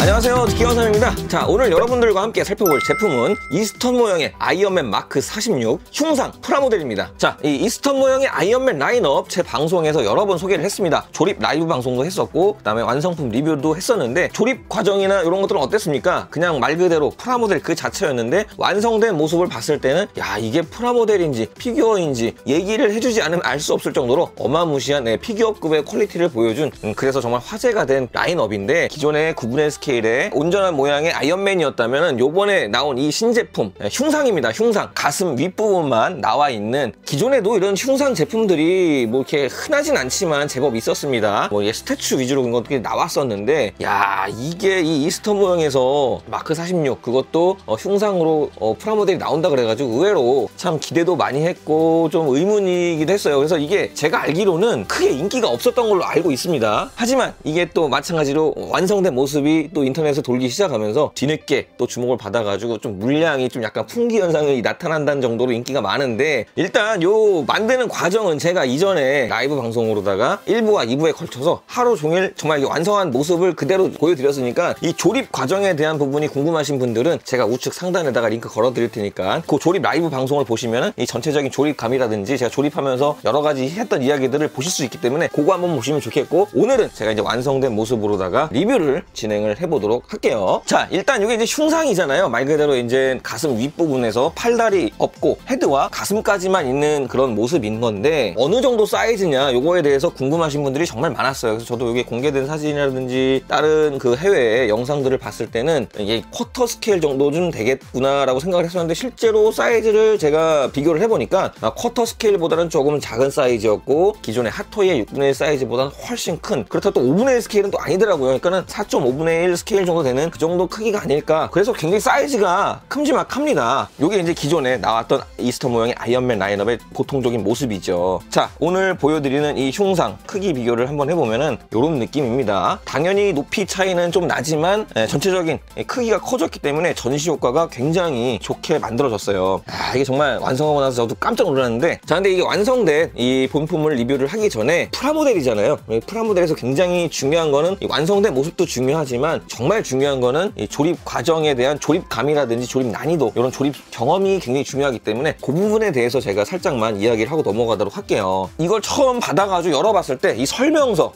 안녕하세요, 기원삼입니다. 자, 오늘 여러분들과 함께 살펴볼 제품은 이스턴 모형의 아이언맨 마크 46 흉상 프라모델입니다. 자, 이 이스턴 모형의 아이언맨 라인업 제 방송에서 여러 번 소개를 했습니다. 조립 라이브 방송도 했었고, 그 다음에 완성품 리뷰도 했었는데, 조립 과정이나 이런 것들은 어땠습니까? 그냥 말 그대로 프라모델 그 자체였는데, 완성된 모습을 봤을 때는 야, 이게 프라모델인지 피규어인지 얘기를 해주지 않으면 알 수 없을 정도로 어마무시한 피규어급의 퀄리티를 보여준, 그래서 정말 화제가 된 라인업인데, 기존의 9분의 스케일의 온전한 모양의 아이언맨이었다면 요번에 나온 이 신제품 흉상입니다. 흉상. 가슴 윗부분만 나와 있는, 기존에도 이런 흉상 제품들이 뭐 이렇게 흔하진 않지만 제법 있었습니다. 뭐 이게 스태츄 위주로 그런 것들이 나왔었는데, 야, 이게 이 이스턴 모형에서 마크 46 그것도 흉상으로 프라모델이 나온다 그래가지고 의외로 참 기대도 많이 했고 좀 의문이기도 했어요. 그래서 이게 제가 알기로는 크게 인기가 없었던 걸로 알고 있습니다. 하지만 이게 또 마찬가지로 완성된 모습이 또 인터넷에 돌기 시작하면서 뒤늦게 또 주목을 받아가지고 좀 물량이 좀 약간 풍기 현상이 나타난다는 정도로 인기가 많은데, 일단 요 만드는 과정은 제가 이전에 라이브 방송으로다가 1부와 2부에 걸쳐서 하루 종일 정말 완성한 모습을 그대로 보여드렸으니까, 이 조립 과정에 대한 부분이 궁금하신 분들은 제가 우측 상단에다가 링크 걸어 드릴 테니까 그 조립 라이브 방송을 보시면은 이 전체적인 조립감이라든지 제가 조립하면서 여러 가지 했던 이야기들을 보실 수 있기 때문에 그거 한번 보시면 좋겠고, 오늘은 제가 이제 완성된 모습으로다가 리뷰를 진행을 해보도록 할게요. 자, 일단 이게 이제 흉상이잖아요. 말 그대로 이제 가슴 윗부분에서 팔다리 없고 헤드와 가슴까지만 있는 그런 모습인 건데, 어느 정도 사이즈냐 요거에 대해서 궁금하신 분들이 정말 많았어요. 그래서 저도 이게 공개된 사진이라든지 다른 그 해외 영상들을 봤을 때는 이게 쿼터 스케일 정도 좀 되겠구나 라고 생각을 했었는데, 실제로 사이즈를 제가 비교를 해보니까 쿼터 스케일보다는 조금 작은 사이즈였고, 기존의 핫토이의 6분의 1 사이즈보다는 훨씬 큰, 그렇다고 또 5분의 1 스케일은 또 아니더라고요. 그러니까는 4.5분의 1 스케일 정도 되는 그 정도 크기가 아닐까. 그래서 굉장히 사이즈가 큼지막합니다. 이게 이제 기존에 나왔던 이스턴 모형의 아이언맨 라인업의 보통적인 모습이죠. 자, 오늘 보여드리는 이 흉상 크기 비교를 한번 해보면은 이런 느낌입니다. 당연히 높이 차이는 좀 나지만 전체적인 크기가 커졌기 때문에 전시 효과가 굉장히 좋게 만들어졌어요. 이게 정말 완성하고 나서 저도 깜짝 놀랐는데, 자, 근데 이게 완성된 이 본품을 리뷰를 하기 전에 프라모델이잖아요. 프라모델에서 굉장히 중요한 거는 이 완성된 모습도 중요하지만 정말 중요한 거는 이 조립 과정에 대한 조립감이라든지 조립 난이도, 이런 조립 경험이 굉장히 중요하기 때문에 그 부분에 대해서 제가 살짝만 이야기를 하고 넘어가도록 할게요. 이걸 처음 받아가지고 열어봤을 때 이 설명서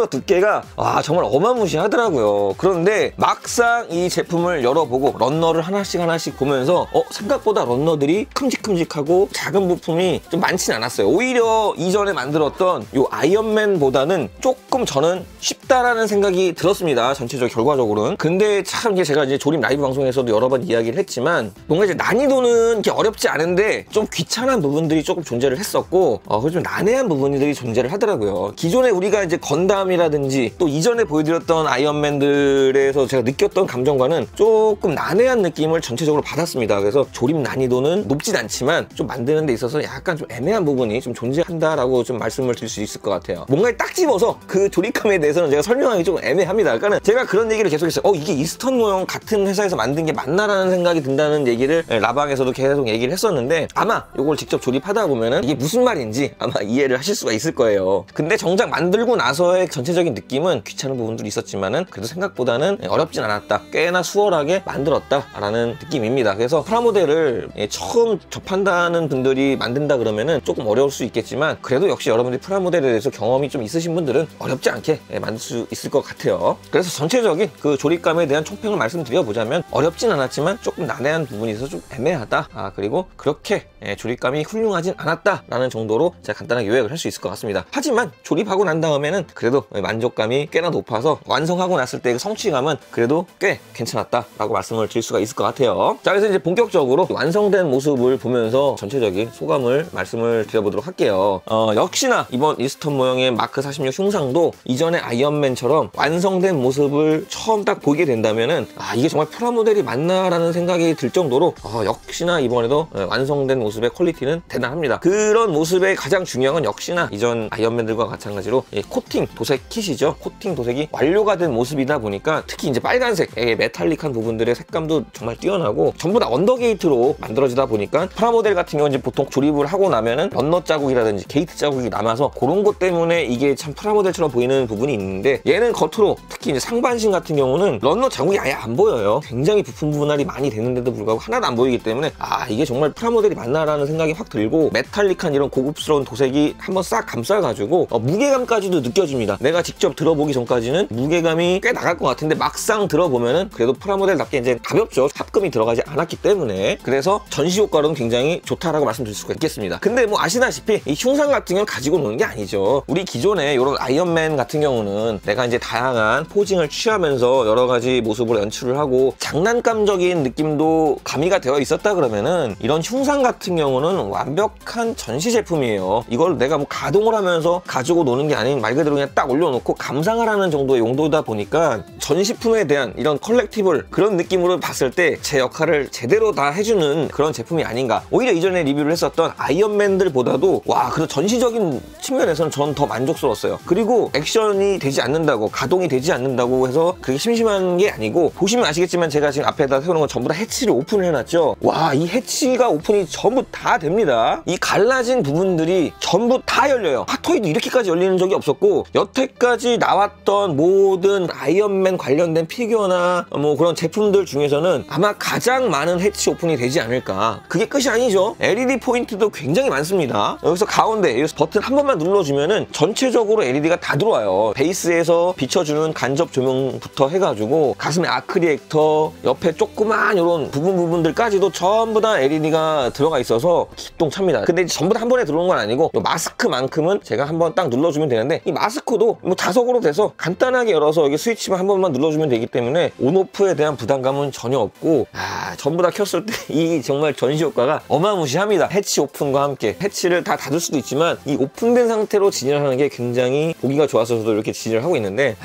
두께가 정말 어마무시하더라고요. 그런데 막상 이 제품을 열어보고 런너를 하나씩 보면서 생각보다 런너들이 큼직큼직하고 작은 부품이 좀 많진 않았어요. 오히려 이전에 만들었던 이 아이언맨보다는 조금 저는 쉽다라는 생각이 들었습니다. 전체적 결과적으로는. 근데 참 이게 제가 이제 조립 라이브 방송에서도 여러 번 이야기를 했지만, 뭔가 이제 난이도는 이렇게 어렵지 않은데 좀 귀찮은 부분들이 조금 존재를 했었고, 좀 난해한 부분들이 존재를 하더라고요. 기존에 우리가 이제 건담이라든지 또 이전에 보여드렸던 아이언맨들에서 제가 느꼈던 감정과는 조금 난해한 느낌을 전체적으로 받았습니다. 그래서 조립 난이도는 높진 않지만 좀 만드는 데 있어서 약간 좀 애매한 부분이 좀 존재한다라고 좀 말씀을 드릴 수 있을 것 같아요. 뭔가에 딱 집어서 그 조립감에 대해서는 제가 설명하기 좀 애매합니다. 그러니까 제가 그런 얘기를 계속했어요. 이게 이스턴 모형 같은 회사에서 만든 게 맞나라는 생각이 든다는 얘기를 라방에서도 계속 얘기를 했었는데, 아마 이걸 직접 조립하다 보면은 이게 무슨 말인지 아마 이해를 하실 수가 있을 거예요. 근데 정작 만들고 나서의 전체적인 느낌은 귀찮은 부분들이 있었지만은 그래도 생각보다는 어렵진 않았다, 꽤나 수월하게 만들었다라는 느낌입니다. 그래서 프라모델을 처음 접한다는 분들이 만든다 그러면은 조금 어려울 수 있겠지만, 그래도 역시 여러분들이 프라모델에 대해서 경험이 좀 있으신 분들은 어렵지 않게 만들 수 있을 것 같아요. 그래서 전체적인 그 조립감에 대한 총평을 말씀드려보자면, 어렵진 않았지만 조금 난해한 부분이 있어서 좀 애매하다, 그리고 그렇게 조립감이 훌륭하진 않았다라는 정도로 제가 간단하게 요약을 할 수 있을 것 같습니다. 하지만 조립하고 난 다음에는 그래도 만족감이 꽤나 높아서 완성하고 났을 때의 성취감은 그래도 꽤 괜찮았다라고 말씀을 드릴 수가 있을 것 같아요. 자, 그래서 이제 본격적으로 완성된 모습을 보면서 전체적인 소감을 말씀을 드려보도록 할게요. 역시나 이번 이스턴 모형의 마크 46 흉상도 이전의 아이언맨처럼 완성된 모습을 처음 딱 보게 된다면은 이게 정말 프라모델이 맞나라는 생각이 들 정도로 역시나 이번에도 완성된 모습의 퀄리티는 대단합니다. 그런 모습의 가장 중요한 건 역시나 이전 아이언맨들과 마찬가지로 코팅 도색 킷이죠. 코팅 도색이 완료가 된 모습이다 보니까 특히 이제 빨간색 메탈릭한 부분들의 색감도 정말 뛰어나고, 전부 다 언더게이트로 만들어지다 보니까 프라모델 같은 경우는 이제 보통 조립을 하고 나면은 런너 자국이라든지 게이트 자국이 남아서 그런 것 때문에 이게 참 프라모델처럼 보이는 부분이 있는데, 얘는 겉으로 특히 이제 상반신 같은 같은 경우는 런너 자국이 아예 안 보여요. 굉장히 부품 분할이 많이 되는데도 불구하고 하나도 안 보이기 때문에 아, 이게 정말 프라모델이 맞나라는 생각이 확 들고, 메탈릭한 이런 고급스러운 도색이 한번 싹 감싸가지고 무게감까지도 느껴집니다. 내가 직접 들어보기 전까지는 무게감이 꽤 나갈 것 같은데 막상 들어보면은 그래도 프라모델답게 이제 가볍죠. 합금이 들어가지 않았기 때문에. 그래서 전시 효과로는 굉장히 좋다라고 말씀드릴 수가 있겠습니다. 근데 뭐 아시다시피 이 흉상 같은 경우는 가지고 노는 게 아니죠. 우리 기존에 이런 아이언맨 같은 경우는 내가 이제 다양한 포징을 취하면서 여러 가지 모습으로 연출을 하고 장난감적인 느낌도 가미가 되어 있었다 그러면은, 이런 흉상 같은 경우는 완벽한 전시 제품이에요. 이걸 내가 뭐 가동을 하면서 가지고 노는 게 아닌 말 그대로 그냥 딱 올려놓고 감상을 하는 정도의 용도다 보니까 전시품에 대한 이런 컬렉티블 그런 느낌으로 봤을 때 제 역할을 제대로 다 해주는 그런 제품이 아닌가. 오히려 이전에 리뷰를 했었던 아이언맨들보다도 와, 그런 전시적인 측면에서는 전 더 만족스러웠어요. 그리고 액션이 되지 않는다고, 가동이 되지 않는다고 해서 그게 심심한 게 아니고, 보시면 아시겠지만 제가 지금 앞에다 세우는 건 전부 다 해치를 오픈을 해놨죠. 와, 이 해치가 오픈이 전부 다 됩니다. 이 갈라진 부분들이 전부 다 열려요. 핫토이도 이렇게까지 열리는 적이 없었고, 여태까지 나왔던 모든 아이언맨 관련된 피규어나 뭐 그런 제품들 중에서는 아마 가장 많은 해치 오픈이 되지 않을까. 그게 끝이 아니죠. LED 포인트도 굉장히 많습니다. 여기서 가운데 여기서 버튼 한 번만 눌러주면은 전체적으로 LED가 다 들어와요. 베이스에서 비춰주는 간접 조명부터 해가지고 가슴에 아크리액터, 옆에 조그만 이런 부분들까지도 전부 다 LED가 들어가 있어서 기똥찹니다. 근데 이제 전부 다 한 번에 들어오는 건 아니고, 이 마스크만큼은 제가 한번 딱 눌러주면 되는데, 이 마스크도 뭐 자석으로 돼서 간단하게 열어서 여기 스위치만 한 번만 눌러주면 되기 때문에 온오프에 대한 부담감은 전혀 없고, 전부 다 켰을 때 이 정말 전시 효과가 어마무시합니다. 해치 오픈과 함께. 해치를 다 닫을 수도 있지만 이 오픈된 상태로 진열을 하는 게 굉장히 보기가 좋아서 저도 이렇게 진열을 하고 있는데,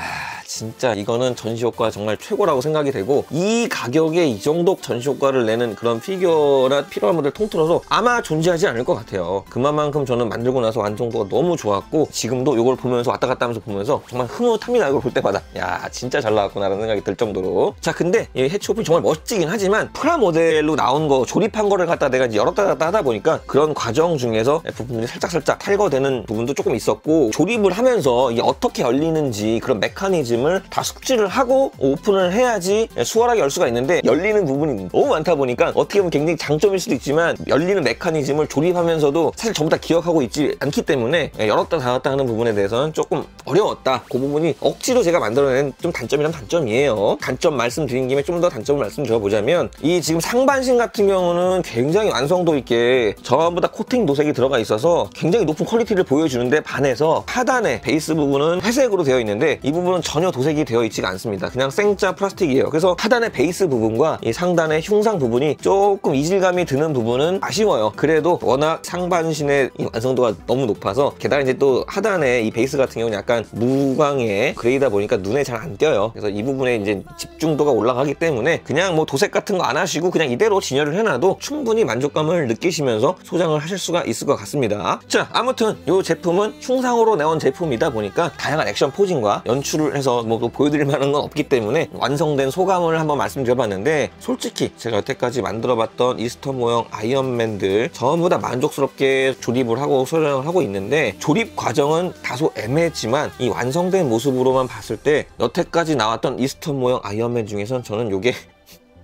진짜 이거는 전시 효과 정말 최고라고 생각이 되고, 이 가격에 이 정도 전시 효과를 내는 그런 피규어나 필요한 통틀어서 아마 존재하지 않을 것 같아요. 그만큼 저는 만들고 나서 완성도가 너무 좋았고, 지금도 이걸 보면서 왔다 갔다 하면서 보면서 정말 흐뭇합니다. 이걸 볼 때마다 야, 진짜 잘 나왔구나라는 생각이 들 정도로. 자, 근데 이 해치 오픈이 정말 멋지긴 하지만 프라모델로 나온 거, 조립한 거를 갖다 내가 이제 열었다 닫았다 하다 보니까 그런 과정 중에서 부분들이 살짝 탈거되는 부분도 조금 있었고, 조립을 하면서 이게 어떻게 열리는지 그런 메커니즘 다 숙지를 하고 오픈을 해야지 수월하게 열 수가 있는데, 열리는 부분이 너무 많다 보니까 어떻게 보면 굉장히 장점일 수도 있지만 열리는 메커니즘을 조립하면서도 사실 전부 다 기억하고 있지 않기 때문에 열었다 닫았다 하는 부분에 대해서는 조금 어려웠다. 그 부분이 억지로 제가 만들어낸 좀 단점이란 단점이에요. 단점 말씀드린 김에 좀 더 단점을 말씀드려보자면, 이 지금 상반신 같은 경우는 굉장히 완성도 있게 전부 다 코팅 도색이 들어가 있어서 굉장히 높은 퀄리티를 보여주는데 반해서 하단의 베이스 부분은 회색으로 되어 있는데, 이 부분은 전혀 도색이 되어 있지가 않습니다. 그냥 생짜 플라스틱이에요. 그래서 하단의 베이스 부분과 이 상단의 흉상 부분이 조금 이질감이 드는 부분은 아쉬워요. 그래도 워낙 상반신의 이 완성도가 너무 높아서, 게다가 이제 또 하단의 이 베이스 같은 경우는 약간 무광의 그레이다 보니까 눈에 잘 안 띄어요. 그래서 이 부분에 이제 집중도가 올라가기 때문에 그냥 뭐 도색 같은 거 안 하시고 그냥 이대로 진열을 해놔도 충분히 만족감을 느끼시면서 소장을 하실 수가 있을 것 같습니다. 자, 아무튼 이 제품은 흉상으로 내온 제품이다 보니까 다양한 액션 포징과 연출을 해서 뭐 또 보여드릴 만한 건 없기 때문에 완성된 소감을 한번 말씀드려봤는데, 솔직히 제가 여태까지 만들어봤던 이스턴 모형 아이언맨들 전부 다 만족스럽게 조립을 하고 소장을 하고 있는데, 조립 과정은 다소 애매했지만 이 완성된 모습으로만 봤을 때 여태까지 나왔던 이스턴 모형 아이언맨 중에선 저는 요게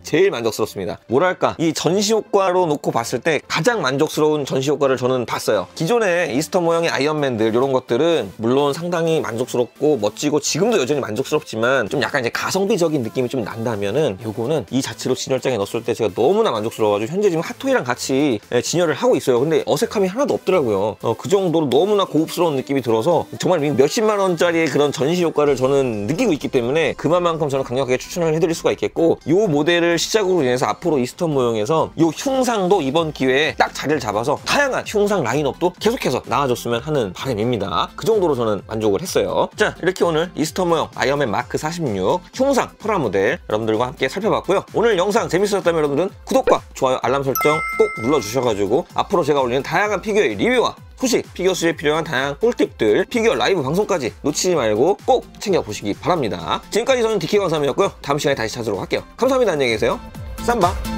제일 만족스럽습니다. 뭐랄까, 이 전시 효과로 놓고 봤을 때 가장 만족스러운 전시 효과를 저는 봤어요. 기존의 이스턴 모형의 아이언맨들 이런 것들은 물론 상당히 만족스럽고 멋지고 지금도 여전히 만족스럽지만 좀 약간 이제 가성비적인 느낌이 좀 난다면은, 요거는 이 자체로 진열장에 넣었을 때 제가 너무나 만족스러워가지고 현재 지금 핫토이랑 같이 진열을 하고 있어요. 근데 어색함이 하나도 없더라고요. 그 정도로 너무나 고급스러운 느낌이 들어서 정말 몇십만 원짜리의 그런 전시 효과를 저는 느끼고 있기 때문에 그만큼 저는 강력하게 추천을 해드릴 수가 있겠고, 요 모델을 시작으로 인해서 앞으로 이스턴 모형에서 요 흉상도 이번 기회에 딱 자리를 잡아서 다양한 흉상 라인업도 계속해서 나와줬으면 하는 바람입니다. 그 정도로 저는 만족을 했어요. 자, 이렇게 오늘 이스턴 모형 아이언맨 마크 46 흉상 프라모델 여러분들과 함께 살펴봤고요. 오늘 영상 재밌었다면 여러분들은 구독과 좋아요, 알람 설정 꼭 눌러주셔가지고 앞으로 제가 올리는 다양한 피규어의 리뷰와 소식, 피규어 수집에 필요한 다양한 꿀팁들, 피규어 라이브 방송까지 놓치지 말고 꼭 챙겨보시기 바랍니다. 지금까지 저는 디키 강사람이었고요. 다음 시간에 다시 찾아오도록 할게요. 감사합니다. 안녕히 계세요. 쌈바.